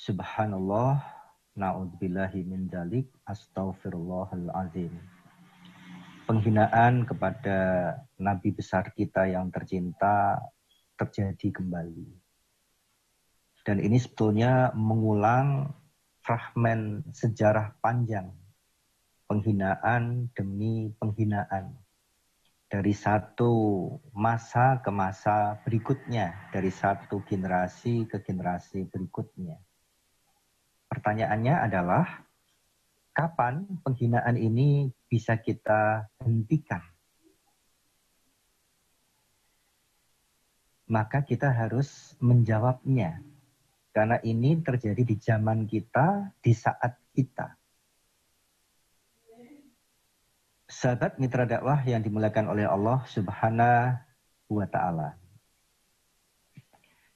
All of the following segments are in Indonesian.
Subhanallah, na'udzubillahi min dzalik, astaghfirullahalazim. Penghinaan kepada Nabi besar kita yang tercinta terjadi kembali. Dan ini sebetulnya mengulang fragmen sejarah panjang penghinaan demi penghinaan. Dari satu masa ke masa berikutnya, dari satu generasi ke generasi berikutnya. Pertanyaannya adalah, kapan penghinaan ini bisa kita hentikan? Maka kita harus menjawabnya. Karena ini terjadi di zaman kita, di saat kita. Sahabat mitra dakwah yang dimuliakan oleh Allah Subhanahu wa Ta'ala.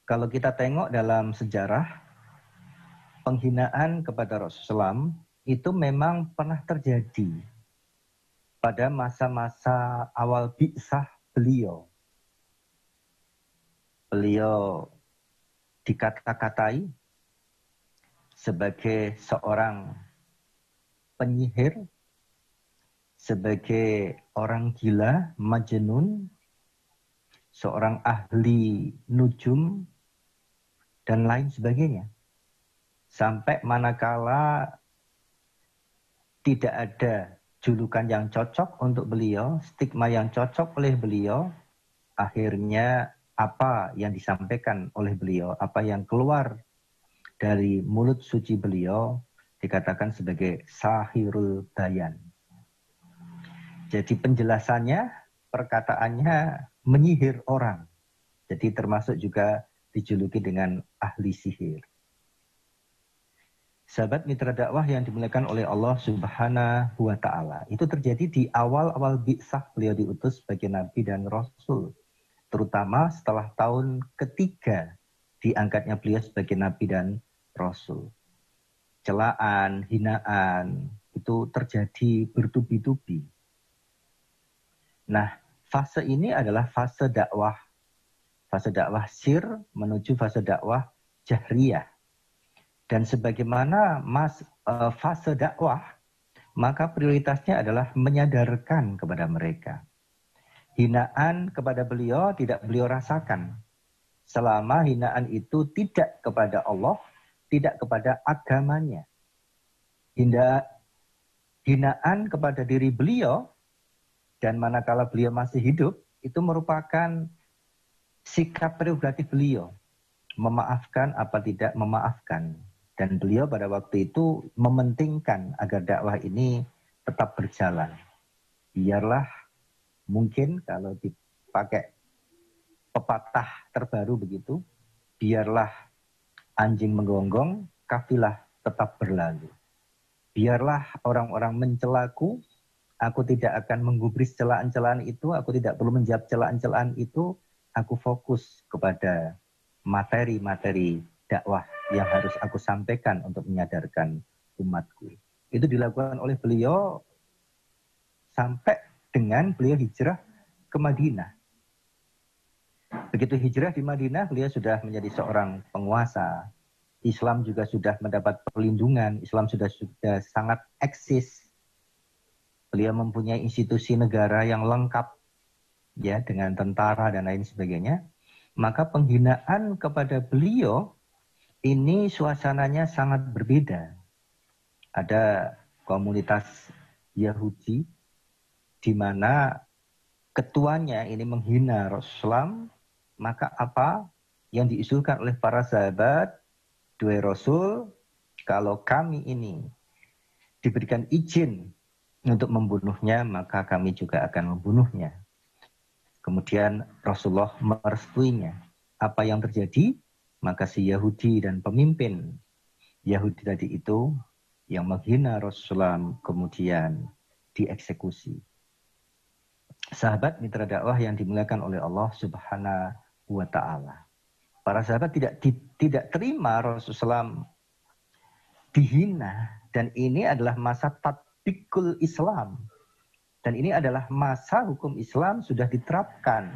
Kalau kita tengok dalam sejarah, penghinaan kepada Rasulullah itu memang pernah terjadi pada masa-masa awal bi'sah beliau. Beliau dikata-katai sebagai seorang penyihir, sebagai orang gila, majnun, seorang ahli nujum, dan lain sebagainya. Sampai manakala tidak ada julukan yang cocok untuk beliau, stigma yang cocok oleh beliau, akhirnya apa yang disampaikan oleh beliau, apa yang keluar dari mulut suci beliau, dikatakan sebagai sahirul bayan. Jadi penjelasannya, perkataannya menyihir orang. Jadi termasuk juga dijuluki dengan ahli sihir. Sahabat mitra dakwah yang dimuliakan oleh Allah Subhanahu wa Ta'ala. Itu terjadi di awal-awal bi'sah beliau diutus sebagai Nabi dan Rasul. Terutama setelah tahun ketiga diangkatnya beliau sebagai Nabi dan Rasul. Celaan, hinaan, itu terjadi bertubi-tubi. Nah, fase ini adalah fase dakwah. Fase dakwah sir menuju fase dakwah jahriyah. Dan sebagaimana fase dakwah, maka prioritasnya adalah menyadarkan kepada mereka. Hinaan kepada beliau tidak beliau rasakan. Selama hinaan itu tidak kepada Allah, tidak kepada agamanya. Hinaan kepada diri beliau, dan manakala beliau masih hidup, itu merupakan sikap prerogatif beliau. Memaafkan apa tidak memaafkan. Dan beliau pada waktu itu mementingkan agar dakwah ini tetap berjalan. Biarlah mungkin kalau dipakai pepatah terbaru begitu, biarlah anjing menggonggong, kafilah tetap berlalu. Biarlah orang-orang mencelaku, aku tidak akan menggubris celaan-celaan itu, aku tidak perlu menjawab celaan-celaan itu, aku fokus kepada materi-materi dakwah yang harus aku sampaikan untuk menyadarkan umatku. Itu dilakukan oleh beliau sampai dengan beliau hijrah ke Madinah. Begitu hijrah di Madinah, beliau sudah menjadi seorang penguasa. Islam juga sudah mendapat perlindungan, Islam sudah sangat eksis. Beliau mempunyai institusi negara yang lengkap, ya, dengan tentara dan lain sebagainya. Maka penghinaan kepada beliau ini suasananya sangat berbeda. Ada komunitas Yahudi di mana ketuanya ini menghina Rasulullah, maka apa yang diusulkan oleh para sahabat, duhai Rasul, kalau kami ini diberikan izin untuk membunuhnya, maka kami juga akan membunuhnya. Kemudian Rasulullah merestuinya. Apa yang terjadi? Maka si Yahudi dan pemimpin Yahudi tadi itu yang menghina Rasulullah kemudian dieksekusi. Sahabat mitra dakwah yang dimuliakan oleh Allah Subhanahu wa Ta'ala. Para sahabat tidak terima Rasulullah dihina, dan ini adalah masa tatbikul Islam. Dan ini adalah masa hukum Islam sudah diterapkan.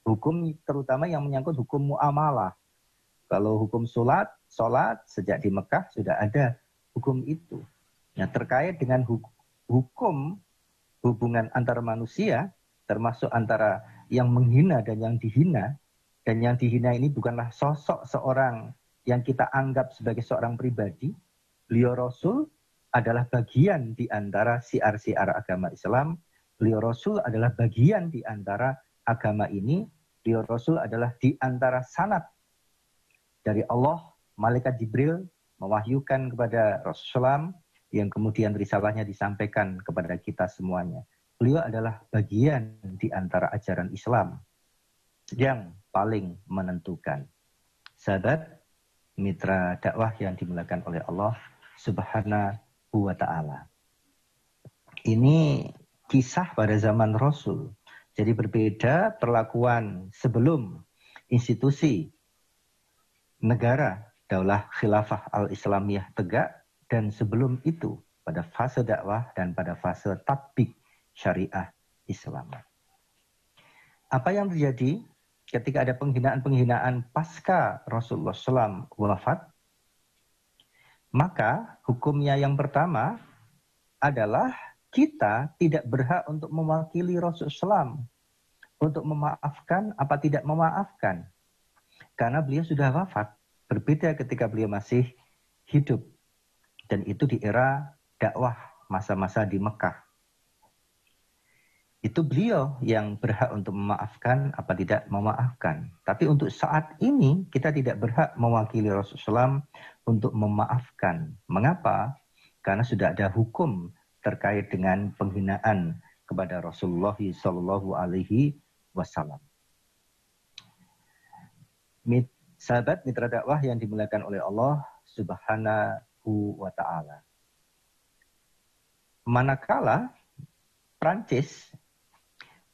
Hukum terutama yang menyangkut hukum muamalah. Kalau hukum sholat sejak di Mekah sudah ada hukum itu. Nah, terkait dengan hukum hubungan antara manusia, termasuk antara yang menghina dan yang dihina ini bukanlah sosok seorang yang kita anggap sebagai seorang pribadi. Beliau Rasul adalah bagian di antara siar-siar agama Islam. Beliau Rasul adalah bagian di antara agama ini. Beliau Rasul adalah di antara sanad dari Allah, Malaikat Jibril mewahyukan kepada Rasulullah yang kemudian risalahnya disampaikan kepada kita semuanya. Beliau adalah bagian di antara ajaran Islam yang paling menentukan. Sahabat, mitra dakwah yang dimuliakan oleh Allah Subhanahu wa ta'ala. Ini kisah pada zaman Rasul. Jadi berbeda perlakuan sebelum institusi negara Daulah Khilafah Al-Islamiyah tegak dan sebelum itu pada fase dakwah dan pada fase tatbik syariah Islam. Apa yang terjadi ketika ada penghinaan-penghinaan pasca Rasulullah SAW wafat? Maka hukumnya yang pertama adalah kita tidak berhak untuk mewakili Rasulullah SAW untuk memaafkan apa tidak memaafkan. Karena beliau sudah wafat, berbeda ketika beliau masih hidup. Dan itu di era dakwah, masa-masa di Mekah. Itu beliau yang berhak untuk memaafkan apa tidak memaafkan. Tapi untuk saat ini, kita tidak berhak mewakili Rasulullah SAW untuk memaafkan. Mengapa? Karena sudah ada hukum terkait dengan penghinaan kepada Rasulullah SAW. Sahabat mitra dakwah yang dimuliakan oleh Allah Subhanahu wa ta'ala. Manakala Prancis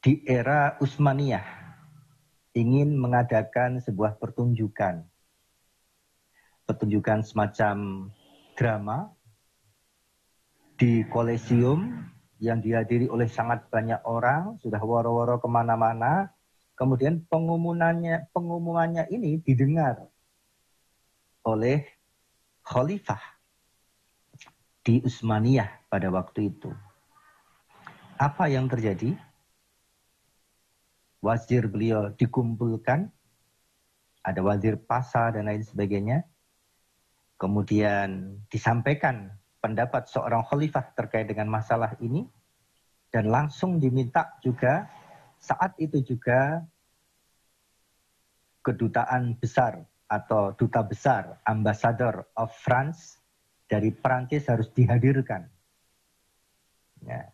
di era Utsmaniyah ingin mengadakan sebuah pertunjukan semacam drama di Kolosium yang dihadiri oleh sangat banyak orang, sudah woro-woro kemana-mana. Kemudian pengumumannya ini didengar oleh khalifah di Utsmaniyah pada waktu itu. Apa yang terjadi? Wazir beliau dikumpulkan, ada wazir pasa dan lain sebagainya. Kemudian disampaikan pendapat seorang khalifah terkait dengan masalah ini. Dan langsung diminta juga, saat itu juga kedutaan besar atau duta besar, Ambassador of France dari Prancis harus dihadirkan. Ya.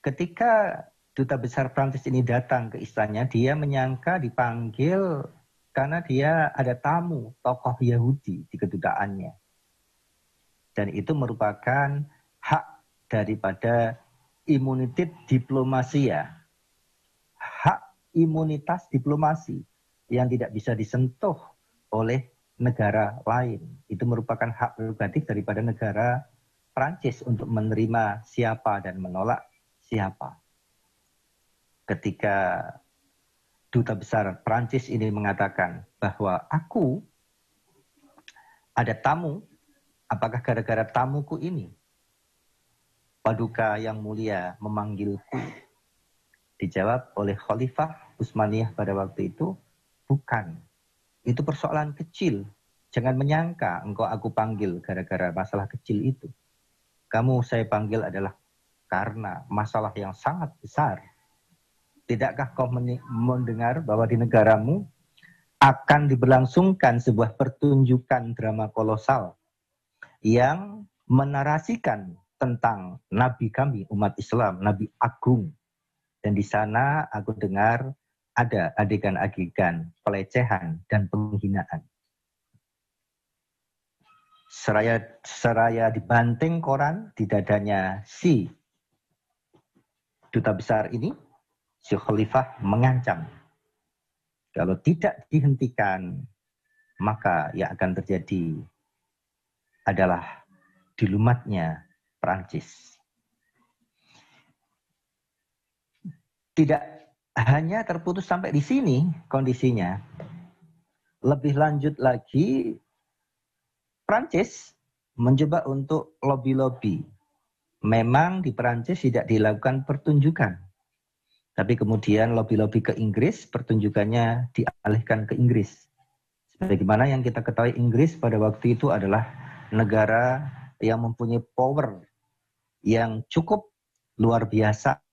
Ketika duta besar Prancis ini datang ke istananya, dia menyangka dipanggil karena dia ada tamu tokoh Yahudi di kedutaannya. Dan itu merupakan hak daripada imunitas diplomasi ya. Hak imunitas diplomasi yang tidak bisa disentuh oleh negara lain. Itu merupakan hak prerogatif daripada negara Prancis untuk menerima siapa dan menolak siapa. Ketika duta besar Prancis ini mengatakan bahwa aku ada tamu, apakah gara-gara tamuku ini Paduka yang mulia memanggilku? Dijawab oleh Khalifah Utsmaniyah pada waktu itu, bukan. Itu persoalan kecil. Jangan menyangka engkau aku panggil gara-gara masalah kecil itu. Kamu saya panggil adalah karena masalah yang sangat besar. Tidakkah kau mendengar bahwa di negaramu akan diberlangsungkan sebuah pertunjukan drama kolosal yang menarasikan tentang Nabi kami, umat Islam, Nabi Agung. Dan di sana aku dengar ada adegan-adegan pelecehan dan penghinaan. Seraya dibanting koran di dadanya si duta besar ini, si khalifah mengancam. Kalau tidak dihentikan, maka yang akan terjadi adalah dilumatnya Prancis. Tidak hanya terputus sampai di sini kondisinya. Lebih lanjut lagi, Prancis mencoba untuk lobby-lobby. Memang di Prancis tidak dilakukan pertunjukan. Tapi kemudian lobby-lobby ke Inggris, pertunjukannya dialihkan ke Inggris. Sebagaimana yang kita ketahui, Inggris pada waktu itu adalah negara yang mempunyai power yang cukup luar biasa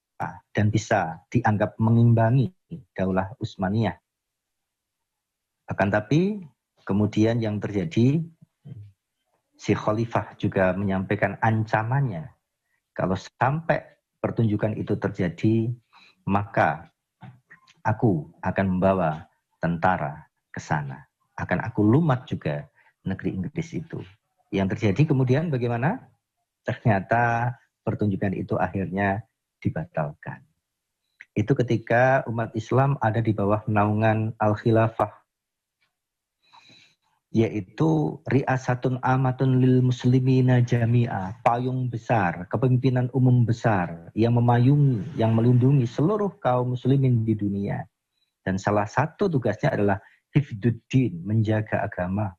dan bisa dianggap mengimbangi Daulah Utsmaniyah. Akan tapi kemudian yang terjadi, si Khalifah juga menyampaikan ancamannya. Kalau sampai pertunjukan itu terjadi, maka aku akan membawa tentara ke sana. Akan aku lumat juga negeri Inggris itu. Yang terjadi kemudian bagaimana? Ternyata pertunjukan itu akhirnya dibatalkan. Itu ketika umat Islam ada di bawah naungan Al-Khilafah, yaitu ri'asatun amatun lil muslimina jami'ah, payung besar, kepemimpinan umum besar yang memayungi, yang melindungi seluruh kaum muslimin di dunia. Dan salah satu tugasnya adalah hifduddin, menjaga agama.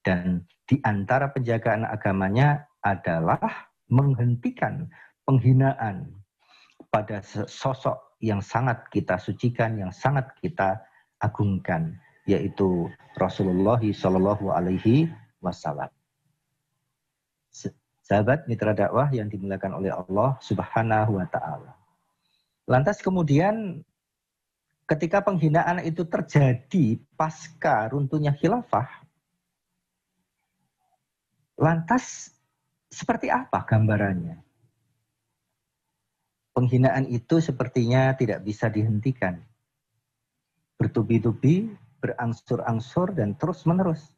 Dan di antara penjagaan agamanya adalah menghentikan penghinaan pada sosok yang sangat kita sucikan, yang sangat kita agungkan, yaitu Rasulullah Shallallahu Alaihi Wasallam. Sahabat mitra dakwah yang dimuliakan oleh Allah Subhanahu Wa Taala. Lantas kemudian ketika penghinaan itu terjadi pasca runtuhnya khilafah, lantas seperti apa gambarannya? Penghinaan itu sepertinya tidak bisa dihentikan. Bertubi-tubi, berangsur-angsur, dan terus-menerus.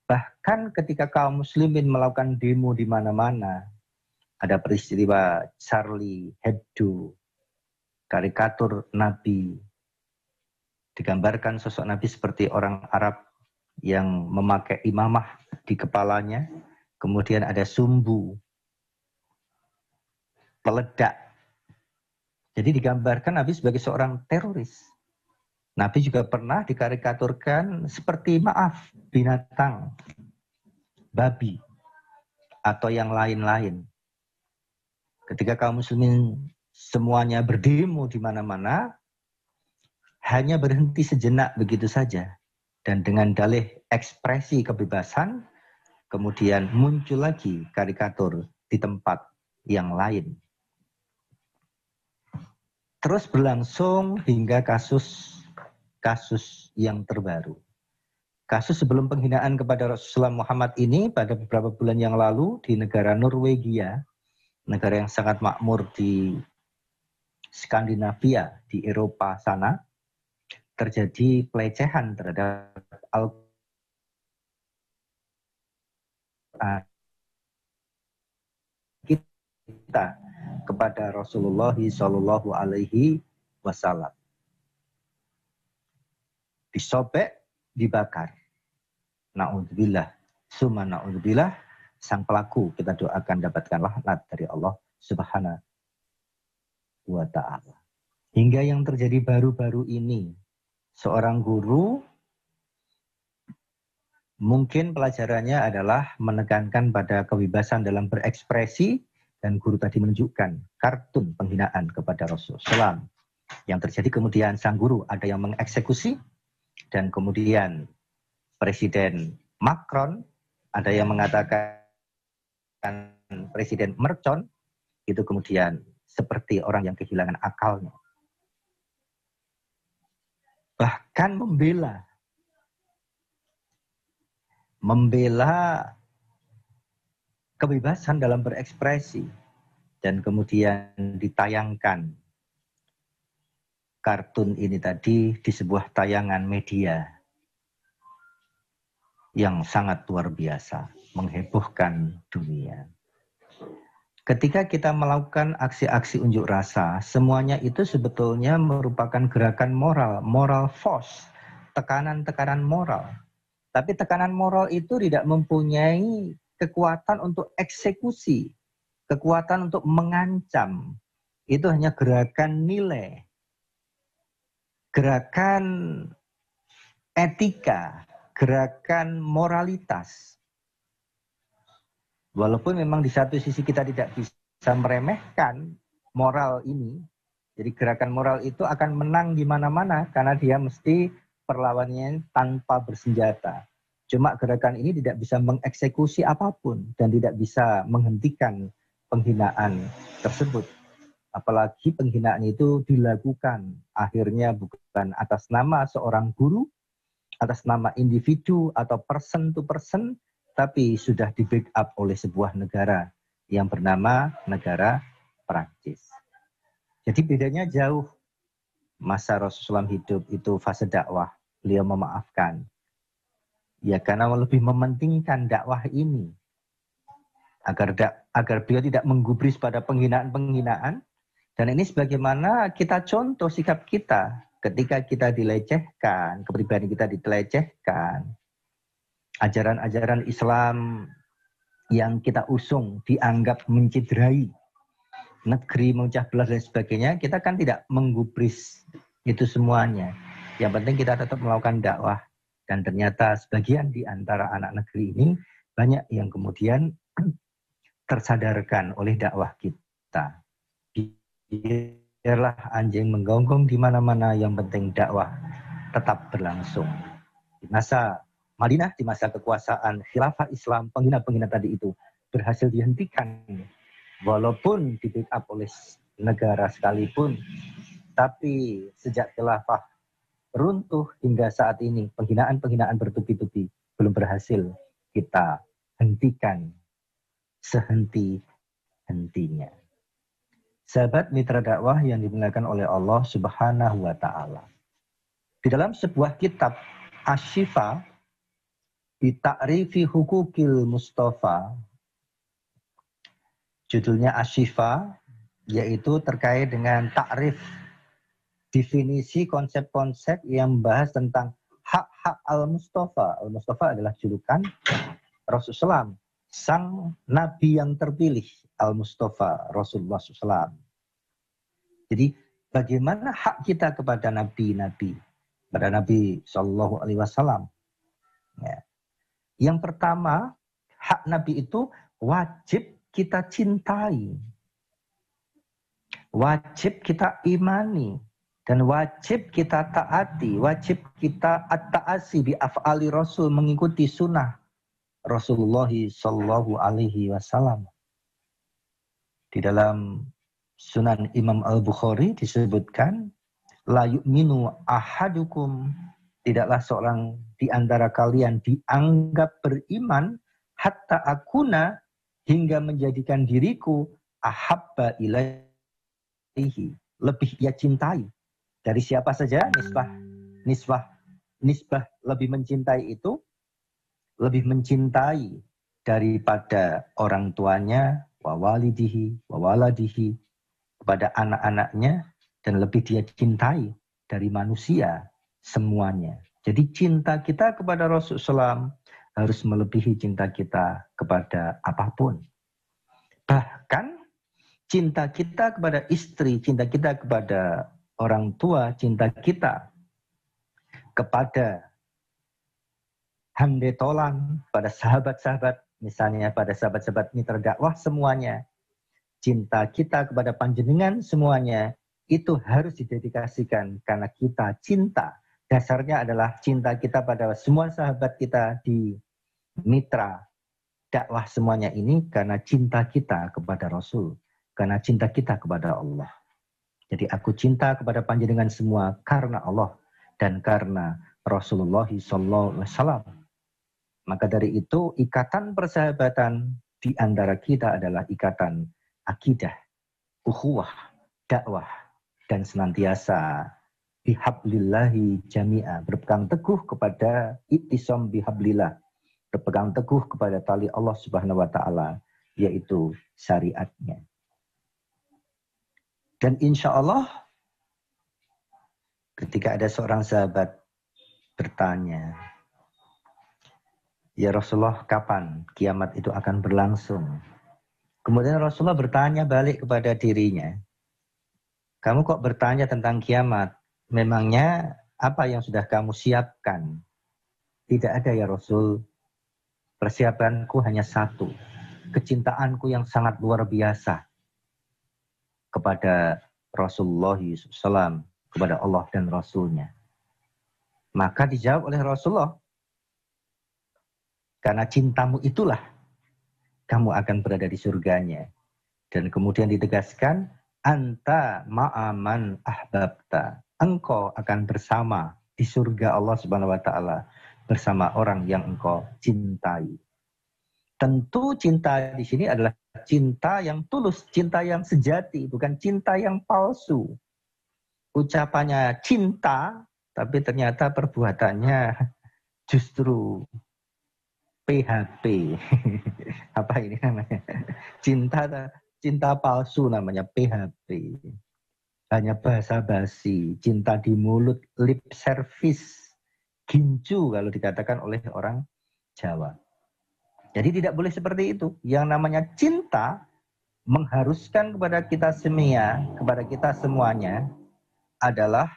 Bahkan ketika kaum muslimin melakukan demo di mana-mana, ada peristiwa Charlie Hebdo, karikatur Nabi, digambarkan sosok Nabi seperti orang Arab yang memakai imamah di kepalanya, kemudian ada sumbu, peledak. Jadi digambarkan Nabi sebagai seorang teroris. Nabi juga pernah dikarikaturkan seperti binatang, babi, atau yang lain-lain. Ketika kaum muslimin semuanya berdemo di mana-mana, hanya berhenti sejenak begitu saja. Dan dengan dalih ekspresi kebebasan, kemudian muncul lagi karikatur di tempat yang lain. Terus berlangsung hingga kasus yang terbaru. Kasus sebelum penghinaan kepada Rasulullah Muhammad ini pada beberapa bulan yang lalu di negara Norwegia, negara yang sangat makmur di Skandinavia, di Eropa sana, terjadi pelecehan terhadap Al-Quran kita kepada Rasulullah Shallallahu Alaihi Wasallam. Disobek, dibakar. Na'udzubillah, summa na'udzubillah, sang pelaku kita doakan dapatkan laknat dari Allah Subhanahu wa Ta'ala. Hingga yang terjadi baru-baru ini, seorang guru mungkin pelajarannya adalah menekankan pada kebebasan dalam berekspresi, dan guru tadi menunjukkan kartun penghinaan kepada Rasulullah. Yang terjadi kemudian sang guru ada yang mengeksekusi, dan kemudian Presiden Macron, ada yang mengatakan Presiden Mercon, itu kemudian seperti orang yang kehilangan akalnya. Bahkan membela kebebasan dalam berekspresi, dan kemudian ditayangkan kartun ini tadi di sebuah tayangan media yang sangat luar biasa, menghebohkan dunia. Ketika kita melakukan aksi-aksi unjuk rasa, semuanya itu sebetulnya merupakan gerakan moral force, tekanan-tekanan moral. Tapi tekanan moral itu tidak mempunyai kekuatan untuk eksekusi, kekuatan untuk mengancam. Itu hanya gerakan nilai, gerakan etika, gerakan moralitas. Walaupun memang di satu sisi kita tidak bisa meremehkan moral ini, jadi gerakan moral itu akan menang di mana-mana karena dia mesti perlawannya tanpa bersenjata. Cuma gerakan ini tidak bisa mengeksekusi apapun dan tidak bisa menghentikan penghinaan tersebut. Apalagi penghinaan itu dilakukan akhirnya bukan atas nama seorang guru, atas nama individu atau person to person, tapi sudah di-backup oleh sebuah negara yang bernama negara Perancis. Jadi bedanya jauh. Masa Rasulullah hidup itu fase dakwah, beliau memaafkan. Ya karena lebih mementingkan dakwah ini. Agar beliau tidak menggubris pada penghinaan-penghinaan. Dan ini sebagaimana kita contoh sikap kita ketika kita dilecehkan, kepribadian kita dilecehkan. Ajaran-ajaran Islam yang kita usung dianggap menciderai negeri, memecah belah dan sebagainya, kita kan tidak menggubris itu semuanya. Yang penting kita tetap melakukan dakwah. Dan ternyata sebagian di antara anak negeri ini banyak yang kemudian tersadarkan oleh dakwah kita. Biarlah anjing menggonggong di mana-mana, yang penting dakwah tetap berlangsung. Di masa Madinah, di masa kekuasaan khilafah Islam, penghina-penghina tadi itu berhasil dihentikan. Walaupun di-backup oleh negara sekalipun, tapi sejak khilafah runtuh hingga saat ini, penghinaan-penghinaan bertubi-tubi belum berhasil kita hentikan sehenti-hentinya. Sahabat mitra dakwah yang dimuliakan oleh Allah Subhanahu wa Ta'ala. Di dalam sebuah kitab Asy-Syifa bi Ta'rifi Hukukil Mustafa, judulnya Asy-Syifa, yaitu terkait dengan takrif, definisi konsep-konsep yang membahas tentang hak-hak Al-Mustafa. Al-Mustafa adalah julukan Rasulullah, sang Nabi yang terpilih, Al-Mustafa, Rasulullah SAW. Jadi bagaimana hak kita kepada Nabi-Nabi, pada Nabi SAW. Ya. Yang pertama, hak Nabi itu wajib kita cintai, wajib kita imani, dan wajib kita taati, wajib kita at-ta'asi bi af'ali Rasul, mengikuti sunnah Rasulullah Sallallahu Alaihi Wasallam. Di dalam Sunan Imam Al-Bukhari disebutkan, la yu'minu ahadukum, tidaklah seorang di antara kalian dianggap beriman hatta akuna, hingga menjadikan diriku ahabba ilaihi, lebih ia cintai. Dari siapa saja? Nisbah lebih mencintai itu, lebih mencintai daripada orang tuanya, wa walidihi, wa waladihi, kepada anak-anaknya, dan lebih dia cintai dari manusia semuanya. Jadi cinta kita kepada Rasulullah harus melebihi cinta kita kepada apapun. Bahkan cinta kita kepada istri, cinta kita kepada orang tua, cinta kita kepada handetolan, pada sahabat-sahabat, misalnya pada sahabat-sahabat mitra dakwah semuanya, cinta kita kepada panjenengan semuanya, itu harus didedikasikan karena kita cinta. Dasarnya adalah cinta kita pada semua sahabat kita di mitra dakwah semuanya ini karena cinta kita kepada Rasul, karena cinta kita kepada Allah. Jadi aku cinta kepada panjenengan semua karena Allah dan karena Rasulullah SAW. Maka dari itu ikatan persahabatan di antara kita adalah ikatan akidah, ukhuwah, dakwah, dan senantiasa bihablillahi jami'a, berpegang teguh kepada ittisam bihablillah, berpegang teguh kepada tali Allah Subhanahu wa Ta'ala, yaitu syariatnya. Dan insya Allah ketika ada seorang sahabat bertanya, ya Rasulullah, kapan kiamat itu akan berlangsung? Kemudian Rasulullah bertanya balik kepada dirinya, kamu kok bertanya tentang kiamat? Memangnya apa yang sudah kamu siapkan Tidak ada ya Rasul, persiapanku hanya satu, kecintaanku yang sangat luar biasa kepada Rasulullah SAW, kepada Allah dan Rasulnya. Maka dijawab oleh Rasulullah, karena cintamu itulah kamu akan berada di surganya. Dan kemudian ditegaskan, anta ma'aman ahbabta. Engkau akan bersama di surga Allah Subhanahu wa taala bersama orang yang engkau cintai. Tentu cinta di sini adalah cinta yang tulus, cinta yang sejati, bukan cinta yang palsu. Ucapannya cinta, tapi ternyata perbuatannya justru PHP. Apa ini namanya? Cinta palsu namanya PHP. Hanya basa-basi, cinta di mulut, lip service, gincu kalau dikatakan oleh orang Jawa. Jadi tidak boleh seperti itu. Yang namanya cinta mengharuskan kepada kita semuanya adalah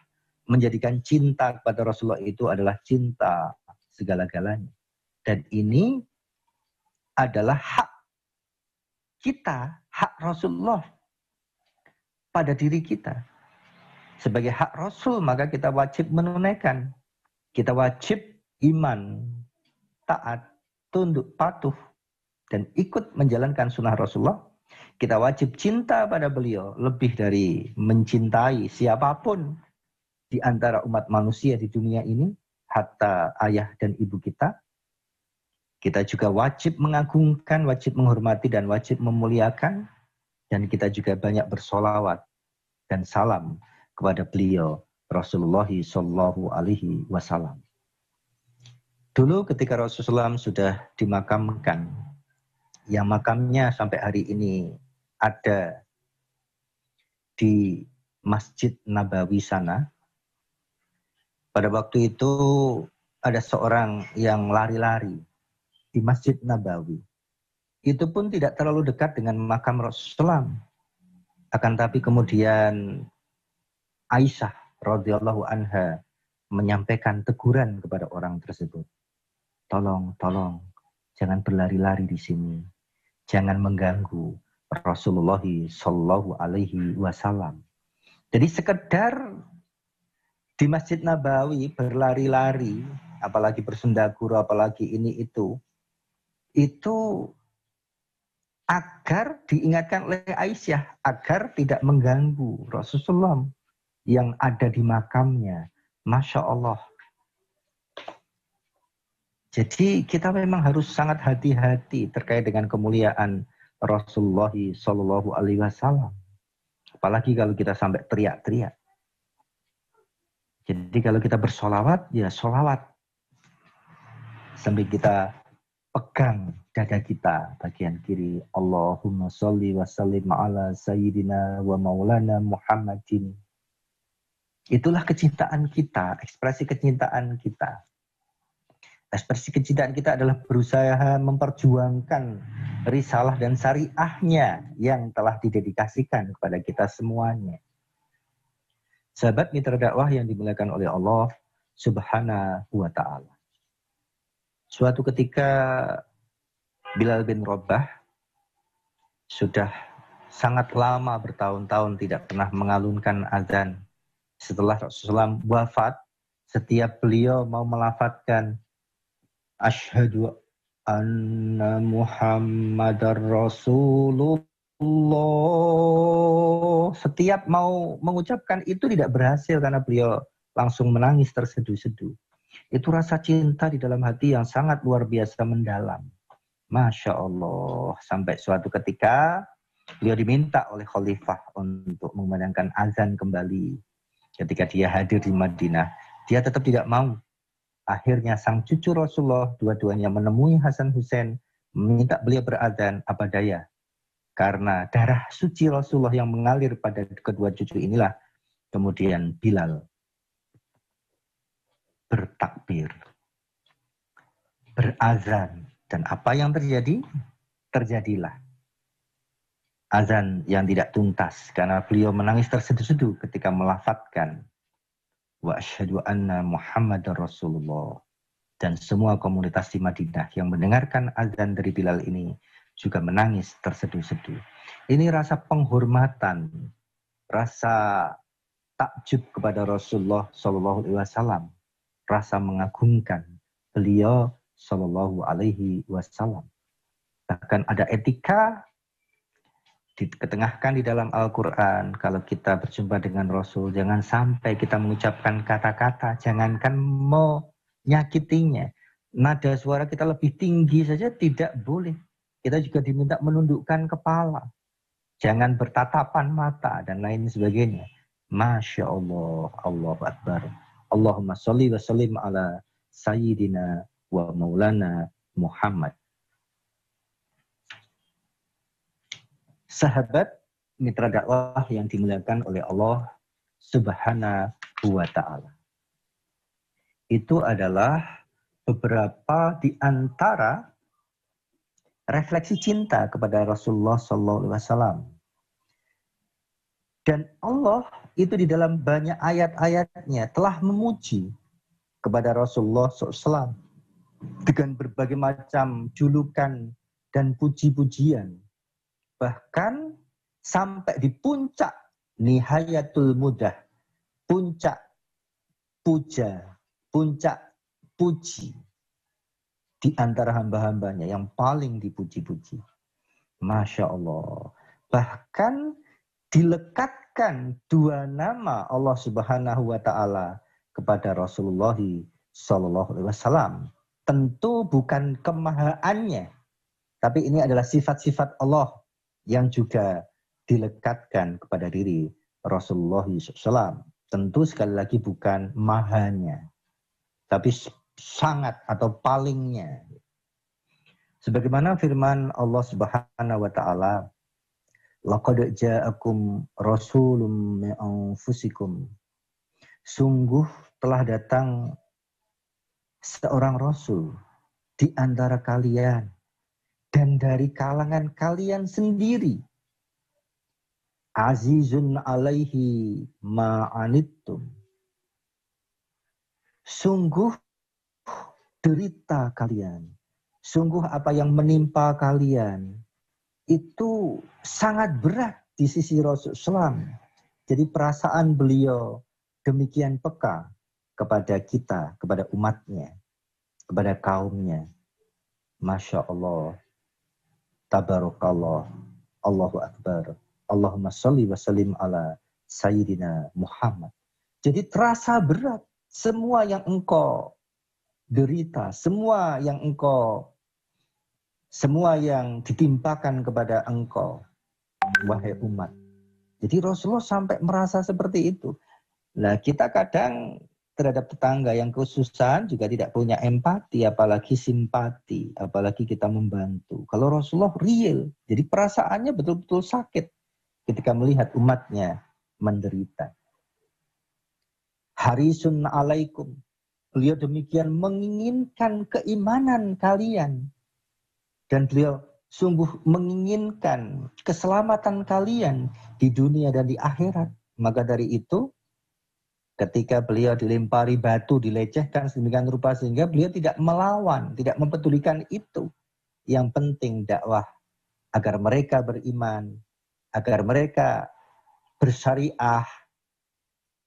menjadikan cinta kepada Rasulullah itu adalah cinta segala-galanya. Dan ini adalah hak kita, hak Rasulullah pada diri kita. Sebagai hak Rasul, maka kita wajib menunaikan. Kita wajib iman, taat, tunduk, patuh, dan ikut menjalankan sunnah Rasulullah. Kita wajib cinta pada beliau lebih dari mencintai siapapun di antara umat manusia di dunia ini, hatta ayah dan ibu kita. Kita juga wajib mengagungkan, wajib menghormati, dan wajib memuliakan. Dan kita juga banyak bersolawat dan salam kepada beliau, Rasulullah Shallallahu Alaihi Wasallam. Dulu ketika Rasulullah sudah dimakamkan, yang makamnya sampai hari ini ada di Masjid Nabawi sana. Pada waktu itu ada seorang yang lari-lari di Masjid Nabawi. Itu pun tidak terlalu dekat dengan makam Rasulullah. Akan tapi kemudian Aisyah radhiyallahu anha menyampaikan teguran kepada orang tersebut. Tolong, jangan berlari-lari di sini. Jangan mengganggu Rasulullah Shallallahu Alaihi Wasallam. Jadi sekedar di Masjid Nabawi berlari-lari, apalagi bersendaguru, apalagi ini itu agar diingatkan oleh Aisyah agar tidak mengganggu Rasulullah yang ada di makamnya. Masya Allah. Jadi kita memang harus sangat hati-hati terkait dengan kemuliaan Rasulullah Shallallahu Alaihi Wasallam. Apalagi kalau kita sampai teriak-teriak. Jadi kalau kita bersolawat, ya solawat. Sambil kita pegang dada kita bagian kiri. Allahumma sholli wa sallim ala sayyidina wa maulana Muhammadin. Itulah kecintaan kita, ekspresi kecintaan kita. Ekspresi kecintaan kita adalah berusaha memperjuangkan risalah dan syariahnya yang telah didedikasikan kepada kita semuanya. Sahabat mitra dakwah yang dimuliakan oleh Allah Subhanahu wa ta'ala. Suatu ketika Bilal bin Rabah sudah sangat lama bertahun-tahun tidak pernah mengalunkan azan. Setelah Rasulullah wafat, setiap beliau mau melafadzkan Asyhadu anna Muhammadar Rasulullah. Setiap mau mengucapkan itu tidak berhasil karena beliau langsung menangis terseduh-seduh. Itu rasa cinta di dalam hati yang sangat luar biasa mendalam. Masya Allah. Sampai suatu ketika beliau diminta oleh khalifah untuk mengumandangkan azan kembali. Ketika dia hadir di Madinah, dia tetap tidak mau. Akhirnya sang cucu Rasulullah dua-duanya menemui Hasan Hussein, meminta beliau berazan. Apa daya? Karena darah suci Rasulullah yang mengalir pada kedua cucu inilah, kemudian Bilal bertakbir, berazan. Dan apa yang terjadi? Terjadilah azan yang tidak tuntas karena beliau menangis terseduh-seduh ketika melafadzkan wa asyhadu anna Muhammadar Rasulullah. Dan semua komunitas di Madinah yang mendengarkan azan dari Bilal ini juga menangis terseduh-seduh. Ini rasa penghormatan, rasa takjub kepada Rasulullah Shallallahu Alaihi Wasallam, rasa mengagungkan beliau Shallallahu Alaihi Wasallam. Bahkan ada etika diketengahkan di dalam Al-Quran. Kalau kita berjumpa dengan Rasul, jangan sampai kita mengucapkan kata-kata, jangankan mau nyakitinya. Nada suara kita lebih tinggi saja tidak boleh. Kita juga diminta menundukkan kepala. Jangan bertatapan mata dan lain sebagainya. Masya Allah, Allahu Akbar. Allahumma sholli wa sallim ala Sayyidina wa Maulana Muhammad. Sahabat mitra dakwah yang dimuliakan oleh Allah Subhanahu wa Ta'ala. Itu adalah beberapa di antara refleksi cinta kepada Rasulullah Sallallahu Alaihi Wasallam. Dan Allah itu di dalam banyak ayat-ayatnya telah memuji kepada Rasulullah SAW dengan berbagai macam julukan dan puji-pujian. Bahkan sampai di puncak nihayatul mudah, puncak puja, puncak puji di antara hamba-hambanya yang paling dipuji-puji. Masya Allah. Bahkan dilekatkan dua nama Allah Subhanahu wa Ta'ala kepada Rasulullah Sallallahu Alaihi Wasallam. Tentu bukan kemahaannya, tapi ini adalah sifat-sifat Allah yang juga dilekatkan kepada diri Rasulullah SAW. Tentu sekali lagi bukan mahanya, tapi sangat atau palingnya. Sebagaimana firman Allah Subhanahu wa Ta'ala, laqad ja'akum rasulun min anfusikum. Sungguh telah datang seorang rasul di antara kalian dan dari kalangan kalian sendiri. Azizun alaihi ma'anittum. Sungguh derita kalian. Sungguh apa yang menimpa kalian itu sangat berat di sisi Rasulullah SAW. Jadi perasaan beliau demikian peka kepada kita, kepada umatnya, kepada kaumnya. Masya Allah. Tabarakallah, Allahu Akbar, Allahumma sholli wa sallim ala Sayyidina Muhammad. Jadi terasa berat semua yang engkau derita, semua yang ditimpakan kepada engkau, wahai umat. Jadi Rasulullah sampai merasa seperti itu. Nah, kita kadang terhadap tetangga yang kesusahan juga tidak punya empati, apalagi simpati, apalagi kita membantu. Kalau Rasulullah real, jadi perasaannya betul-betul sakit ketika melihat umatnya menderita. Harisun alaikum. Beliau demikian menginginkan keimanan kalian. Dan beliau sungguh menginginkan keselamatan kalian di dunia dan di akhirat. Maka dari itu, ketika beliau dilempari batu, dilecehkan sedemikian rupa sehingga beliau tidak melawan, tidak mempedulikan itu. Yang penting dakwah agar mereka beriman, agar mereka bersyariah,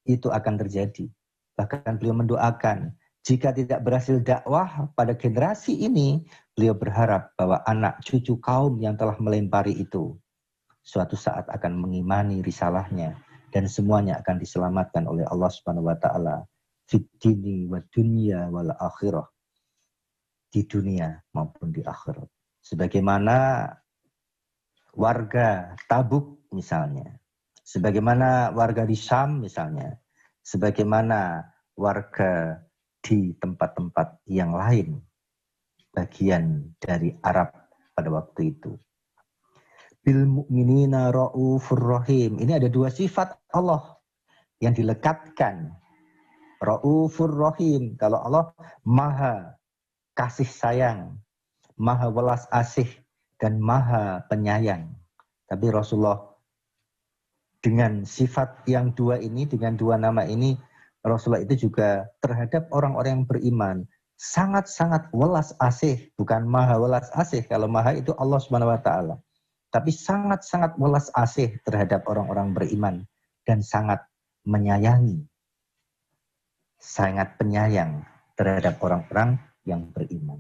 itu akan terjadi. Bahkan beliau mendoakan, jika tidak berhasil dakwah pada generasi ini, beliau berharap bahwa anak cucu kaum yang telah melempari itu suatu saat akan mengimani risalahnya. Dan semuanya akan diselamatkan oleh Allah Subhanahu wa Ta'ala fid dini wa dunya wal akhirah, di dunia maupun di akhirat. Sebagaimana warga Tabuk misalnya, sebagaimana warga di Syam misalnya, sebagaimana warga di tempat-tempat yang lain bagian dari Arab pada waktu itu. Bil mu'minina ra'ufur rahim. Ini ada dua sifat Allah yang dilekatkan. Ra'ufur rahim. Kalau Allah maha kasih sayang, maha welas asih, dan maha penyayang. Tapi Rasulullah dengan sifat yang dua ini, dengan dua nama ini, Rasulullah itu juga terhadap orang-orang yang beriman sangat-sangat welas asih, bukan maha welas asih. Kalau maha itu Allah Subhanahu wa taala. Tapi sangat-sangat welas asih terhadap orang-orang beriman dan sangat menyayangi, sangat penyayang terhadap orang-orang yang beriman.